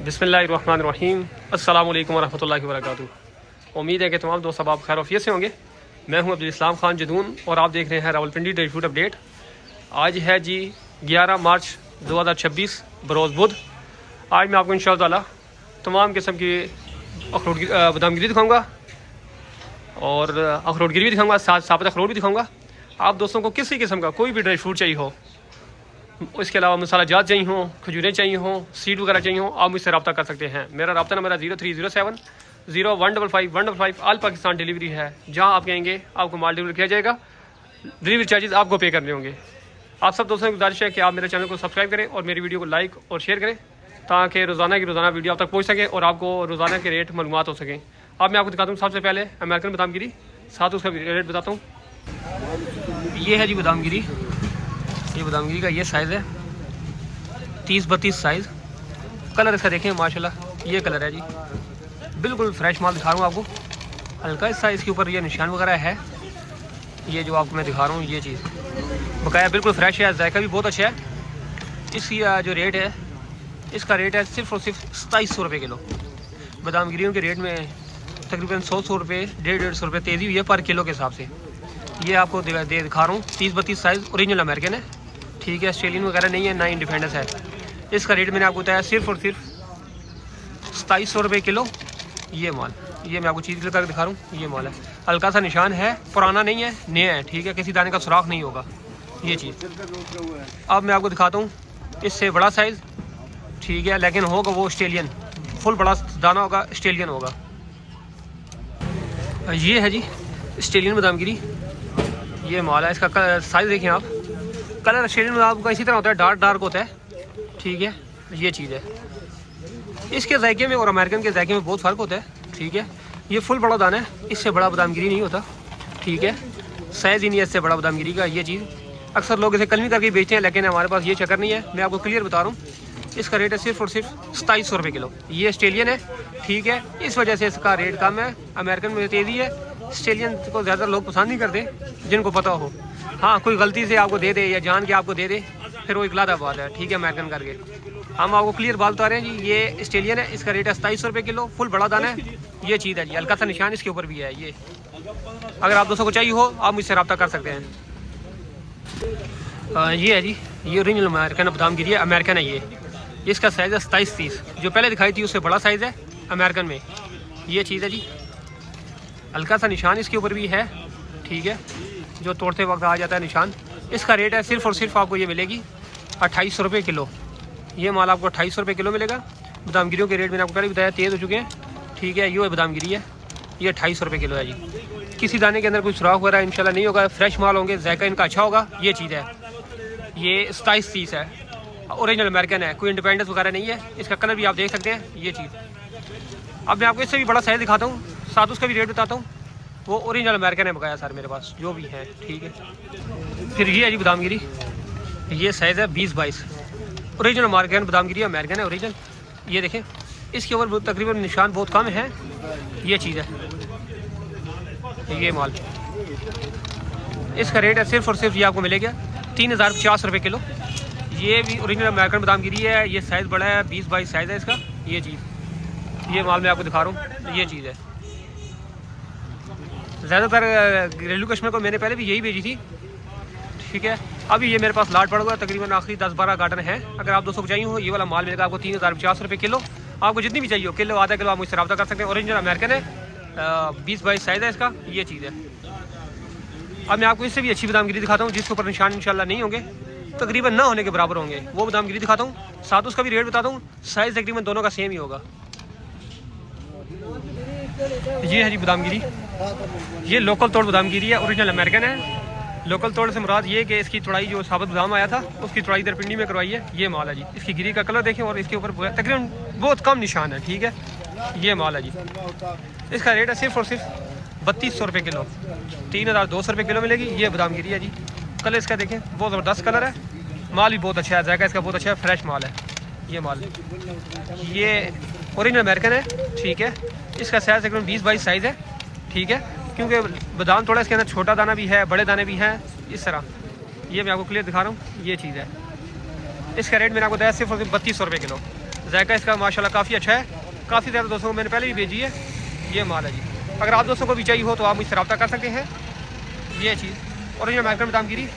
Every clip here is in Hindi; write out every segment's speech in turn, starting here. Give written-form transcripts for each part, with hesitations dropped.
बिस्मिल्लाहिर्रहमानिर्रहीम अस्सलाम वालेकुम वरहमतुल्लाहि वबरकातुहू। उम्मीद है कि तमाम दोस्त आप खैर वफ़ियत से होंगे। मैं हूं अब्दुल इस्लाम खान जदून और आप देख रहे हैं रावलपिंडी डेली फूड अपडेट। आज है जी 11 मार्च 2026 बरोज़ बुध। आज मैं आपको इंशाअल्लाह ताला तमाम किस्म की अखरोट बादाम गिरी दिखाऊँगा और अखरोट गिरी भी दिखाऊँगा, साथ साबित अखरोट भी दिखाऊँगा। आप दोस्तों को किसी किस्म का कोई भी ड्राई फ्रूट चाहिए हो, इसके अलावा मसाला जात चाहिए हो, खजूरें चाहिए हो, सीड वगैरह चाहिए हो, आप मुझसे रब्ता कर सकते हैं। मेरा रब्ता नंबर है 0307 0155 155। ऑल पाकिस्तान डिलीवरी है। जहां आप कहेंगे आपको माल डिलीवर किया जाएगा। डिलीवरी चार्जेस आपको पे करने होंगे। आप सब दोस्तों की गुजारिश है कि आप मेरे चैनल को सब्सक्राइब करें और मेरी वीडियो को लाइक और शेयर करें ताकि रोज़ाना की रोज़ाना वीडियो आप तक पहुँच सके और आपको रोज़ाना के रेट मालूमात हो सकें। अब मैं आपको दिखाता हूँ सबसे पहले अमेरिकन बादाम गिरी, साथ उसका रेट बताता हूँ। ये है जी बादाम गिरी। ये बादाम गिरी का ये साइज़ है 30-32 साइज़। कलर इसका देखें माशाल्लाह, ये कलर है जी, बिल्कुल फ्रेश माल दिखा रहा हूँ आपको। हल्का सा इसके ऊपर ये निशान वगैरह है, ये जो आपको मैं दिखा रहा हूँ ये चीज़ बकाया बिल्कुल फ्रेश है, जायका भी बहुत अच्छा है। इसकी जो रेट है, इसका रेट है सिर्फ़ और सिर्फ 2700 रुपये किलो। बादाम गिरियों के रेट में तकरीबन 100 रुपये 150 रुपये तेज़ी हुई है पर किलो के हिसाब से। ये आपको दिखा रहा हूँ 30-32 साइज़ ओरिजिनल अमेरिकन है, ठीक है, ऑस्ट्रेलियन वगैरह नहीं है, ना इंडिपेंडेंस है। इसका रेट मैंने आपको बताया सिर्फ़ और सिर्फ 2700 रुपये किलो। ये माल, ये मैं आपको चीज़ करके दिखा रहा हूँ। ये माल है, हल्का सा निशान है, पुराना नहीं है, नया है, ठीक है, किसी दाने का सुराख नहीं होगा ये चीज़। अब मैं आपको दिखाता हूँ इससे बड़ा साइज़, ठीक है, लेकिन होगा वो ऑस्ट्रेलियन, फुल बड़ा दाना होगा, ऑस्ट्रेलियन होगा। ये है जी ऑस्ट्रेलियन बादाम गिरी। ये माल है, इसका साइज़ देखें आप। कलर ऑस्ट्रेलियन बादाम का इसी तरह होता है, डार्क होता है, ठीक है, ये चीज़ है। इसके जायके में और अमेरिकन के जायके में बहुत फ़र्क होता है, ठीक है। ये फुल बड़ा दाना है, इससे बड़ा बादाम गिरी नहीं होता, ठीक है, साइज़ ही नहीं है इससे बड़ा बादाम गिरी का। ये चीज़ अक्सर लोग इसे कलमी करके बेचते हैं, लेकिन हमारे पास ये चक्कर नहीं है। मैं आपको क्लियर बता रहा हूँ, इसका रेट है सिर्फ़ और सिर्फ 2700 रुपये किलो। ये ऑस्ट्रेलियन है, ठीक है, इस वजह से इसका रेट कम है। अमेरिकन में तेज़ी है, ऑस्ट्रेलियन को ज़्यादा लोग पसंद नहीं करते जिनको पता हो। हाँ, कोई गलती से आपको दे दे या जान के आपको दे दे फिर वो एक लादा बात है, ठीक है, अमेरिकन करके। हम आपको क्लियर बात बता रहे हैं जी, ये ऑस्ट्रेलियन है, इसका रेट है 2700 रुपये किलो, फुल बड़ा दाना है। ये चीज़ है जी, हल्का सा निशान इसके ऊपर भी है। ये अगर आप दोस्तों को चाहिए हो आप मुझसे रब्ता कर सकते हैं। ये है जी, ये ओरिजिनल अमेरिकन बादाम गिरी है, अमेरिकन है ये। इसका साइज़ है 27-30, जो पहले दिखाई थी उससे बड़ा साइज़ है अमेरिकन में। ये चीज़ है जी, हल्का सा निशान इसके ऊपर भी है, ठीक है, जो तोड़ते वक्त आ जाता है निशान। इसका रेट है सिर्फ़ और सिर्फ आपको ये मिलेगी 2800 रुपये किलो। ये माल आपको 2800 रुपये किलो मिलेगा। बादाम गिरियों के रेट मैंने आपको पहले बताया तेज़ हो चुके हैं, ठीक है। ये बादाम गिरी है, ये 2800 रुपये किलो है जी। किसी दाने के अंदर कोई सुराख वगैरह इंशाल्लाह नहीं होगा, फ्रेश माल होंगे, जायका इनका अच्छा होगा। ये चीज़ है, ये 27-30 है, ओरिजिनल अमेरिकन है, कोई इंडिपेंडेंस वगैरह नहीं है। इसका कलर भी आप देख सकते हैं, ये चीज़। अब मैं आपको इससे भी बड़ा साइज़ दिखाता हूँ, साथ उसका भी रेट बताता हूँ। वो ओरिजिनल अमेरिकन है बकाया सर, मेरे पास जो भी है, ठीक है। फिर ये है जी बादाम गिरी, ये साइज़ है 20-22, ओरिजिनल अमेरिकन बादाम गिरी, अमेरिकन है ओरिजिनल। ये देखें, इसके ऊपर तकरीबन निशान बहुत कम है। ये चीज़ है, ये माल, इसका रेट है सिर्फ़ और सिर्फ ये आपको मिलेगा 3050 रुपये किलो। ये भी ओरिजिनल अमेरिकन बादाम गिरी है, ये साइज़ बड़ा है, 20-22 साइज़ है इसका। ये चीज़, ये माल मैं आपको दिखा रहा हूँ, ये चीज़ है। ज़्यादातर घरेलू कस्टमर को मैंने पहले भी यही भेजी थी, ठीक है। अभी ये मेरे पास लाट पड़ गया, तकरीबन आखिरी 10-12 गार्डन है। अगर आप दोस्तों को चाहिए हो ये वाला माल मिलेगा आपको 3050 रुपये किलो। आपको जितनी भी चाहिए हो, किलो आधा किलो, आप मुझसे रब्ता कर सकते हैं। ओरिजिनल अमेरिकन है, 20-22 साइज़ है इसका। ये चीज़ है। अब मैं आपको इससे भी अच्छी बादाम गिरी दिखाता हूँ, जिसके ऊपर निशान इंशाल्लाह नहीं होंगे, तकरीबन ना होने के बराबर होंगे, वो बादाम गिरी दिखाता हूँ। साथ उसका भी रेट बताता हूँ, साइज़ तकरीबन दोनों का सेम ही होगा। ये है जी बादाम गिरी, ये लोकल तोड़ बादाम गिरी है, ओरिजिनल अमेरिकन है। लोकल तोड़ से मुराद ये कि इसकी चौड़ाई जो साबित बादाम आया था उसकी चौड़ाई इधर पिंडी में करवाई है। ये माल है जी, इसकी गिरी का कलर देखें और इसके ऊपर तकरीबन बहुत कम निशान है, ठीक है। ये माल है जी, इसका रेट है सिर्फ़ और सिर्फ 3200 रुपये किलो, 3200 रुपये किलो मिलेगी। ये बादाम गिरी है जी, कलर इसका देखें बहुत ज़बरदस्त कलर है, माल भी बहुत अच्छा है, जायका इसका बहुत अच्छा है, फ्रेश माल है। ये माल, ये ओरिजिनल अमेरिकन है, ठीक है। इसका साइज़ तकरीबन 20-22 साइज़ है, ठीक है, क्योंकि बादाम थोड़ा इसके अंदर छोटा दाना भी है, बड़े दाने भी हैं, इस तरह। ये मैं आपको क्लियर दिखा रहा हूँ, ये चीज़ है। इसका रेट मैंने आपको बताया सिर्फ 3200 रुपये किलो। जायका इसका माशाल्लाह काफ़ी अच्छा है, काफ़ी ज़्यादा दोस्तों को मैंने पहले भी भेजी है। ये माल है जी। अगर आप दोस्तों को भी चाहिए हो तो आप मुझसे रब्ता कर सकते हैं। ये चीज़ और ये मार्केट में दाम गिरी,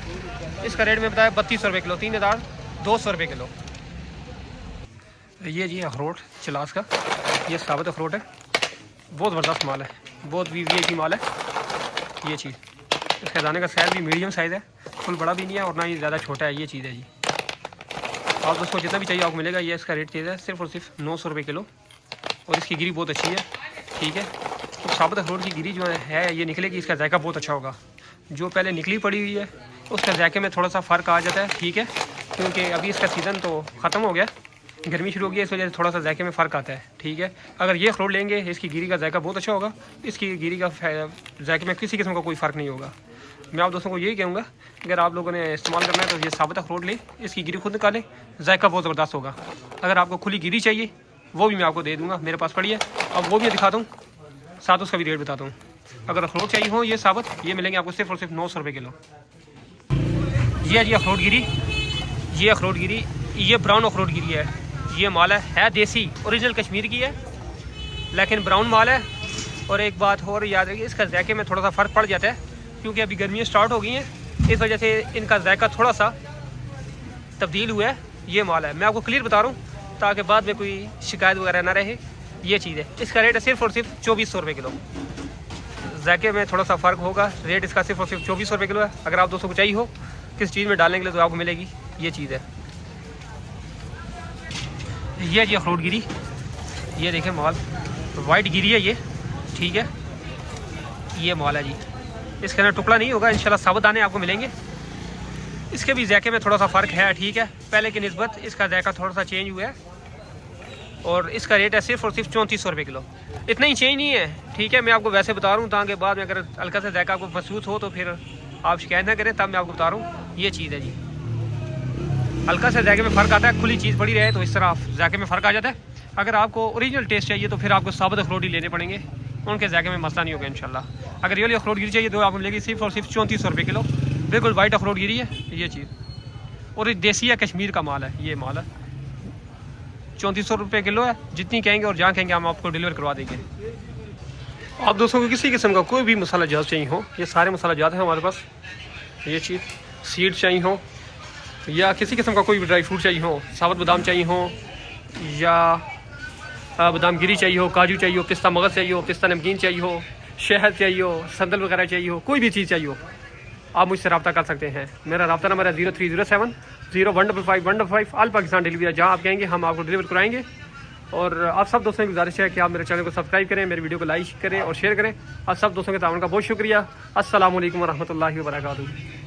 इसका रेट में बताया 3200 रुपये किलो, 3200 रुपये किलो। ये जी अखरोट चिलास का, ये साबित अखरोट है, बहुत ज़बरदस्त माल है, बहुत वी माल है। ये चीज़ इसके दाने का साइज़ भी मीडियम साइज़ है, फुल बड़ा भी नहीं है और ना ही ज़्यादा छोटा है। ये चीज़ है जी। आप दोस्तों जितना भी चाहिए आपको मिलेगा। ये इसका रेट चीज़ है सिर्फ और सिर्फ 900 रुपये किलो और इसकी गिरी बहुत अच्छी है। ठीक है, तो साबित अखरोट की गिरी जो है ये निकलेगी, इसका जायका बहुत अच्छा होगा। जो पहले निकली पड़ी हुई है उसका जायके में थोड़ा सा फ़र्क आ जाता है। ठीक है, क्योंकि अभी इसका सीज़न तो ख़त्म हो गया, गर्मी शुरू हो गई, इस वजह से थोड़ा सा जायके में फ़र्क आता है। ठीक है, अगर ये अखरोट लेंगे इसकी गिरी का जायका बहुत अच्छा होगा, इसकी गिरी का जायके में किसी किस्म का कोई फ़र्क नहीं होगा। मैं आप दोस्तों को यही कहूँगा, अगर आप लोगों ने इस्तेमाल करना है तो ये साबित अखरोट लें, इसकी गिरी खुद निकालें, जायका बहुत ज़बरदस्त होगा। अगर आपको खुली गिरी चाहिए वो भी मैं आपको दे दूँगा, मेरे पास पड़ी है, अब वो भी दिखाता हूँ, साथ उसका भी रेट बताता हूँ। अगर अखरोट चाहिए हो ये साबित, ये मिलेंगे आपको सिर्फ और सिर्फ 900 रुपये किलो। ये जी अखरोट गिरी, ये अखरोट गिरी, ये ब्राउन अखरोट गिरी है। ये माल है देसी, ओरिजिनल कश्मीर की है, लेकिन ब्राउन माल है। और एक बात और याद रखिए, इसका जायके में थोड़ा सा फ़र्क पड़ जाता है, क्योंकि अभी गर्मियाँ स्टार्ट हो गई हैं, इस वजह से इनका जायका थोड़ा सा तब्दील हुआ है। ये माल है, मैं आपको क्लियर बता रहा हूँ ताकि बाद में कोई शिकायत वगैरह ना रहे। ये चीज़ है, इसका रेट है सिर्फ और सिर्फ 2400 रुपये किलो। जायके में थोड़ा सा फ़र्क होगा, रेट इसका सिर्फ और सिर्फ 2400 रुपये किलो है। अगर आप दोस्तों को चाहिए हो किस चीज़ में डालने के लिए तो आपको मिलेगी। ये चीज़ है, ये जी अखरोट गिरी, ये देखें माल वाइट गिरी है ये। ठीक है, ये माल है जी, इसके अंदर टुकड़ा नहीं होगा, इंशाल्लाह साबुत दाने आपको मिलेंगे। इसके भी जायके में थोड़ा सा फ़र्क है। ठीक है, पहले की निस्बत इसका जायका थोड़ा सा चेंज हुआ है और इसका रेट है सिर्फ और सिर्फ 3400 रुपये किलो। इतना ही चेंज नहीं है। ठीक है, मैं आपको वैसे बता रहा हूँ ताकि बाद में अगर हल्का सा जायका आपको महसूस हो तो फिर आप शिकायत ना करें, तब मैं आपको बता रहा हूँ। ये चीज़ है जी, हल्का सा जायके में फ़र्क आता है, खुली चीज़ पड़ी रहे तो इस तरह जायके में फ़र्क आ जाता है। अगर आपको ओरिजिनल टेस्ट चाहिए तो फिर आपको साबित अखरोट ही लेने पड़ेंगे, उनके जायके में मसला नहीं होगा इंशाल्लाह। अगर ये वाली अखरोट गिरी चाहिए तो आपको मिलेगी सिर्फ और सिर्फ 3400 रुपये किलो, बिल्कुल वाइट अखरोट गिरी है। ये चीज़ और ये देसी है, कश्मीर का माल है। ये माल है 3400 रुपये किलो है। जितनी कहेंगे और जहाँ कहेंगे हम आपको डिलीवर करवा देंगे। आप दोस्तों को किसी किस्म का कोई भी मसाला जात चाहिए हो, ये सारे मसाला जात हैं हमारे पास। ये चीज़ सीड चाहिए हो या किसी किस्म का कोई भी ड्राई फ्रूट चाहिए हो, साबुत बादाम चाहिए हो या बादाम गिरी चाहिए हो, काजू चाहिए हो, पिस्ता मगज़ चाहिए हो, पिस्ता नमकीन चाहिए हो, शहद चाहिए हो, संदल वगैरह चाहिए हो, कोई भी चीज़ चाहिए हो, आप मुझसे रब्ता कर सकते हैं। मेरा रब्ता नंबर है 0307 0155 155। ऑल पाकिस्तान डिलीवरी है, जहाँ आप कहेंगे हम आपको डिलीवर कराएंगे। और आप सब दोस्तों की गुजारिश है कि आप मेरे चैनल को सब्सक्राइब करें, मेरी वीडियो को लाइक करें और शेयर करें। आप सब दोस्तों के ताउन का बहुत शुक्रिया। अस्सलाम वालेकुम रहमतुल्लाहि व बरकातहू।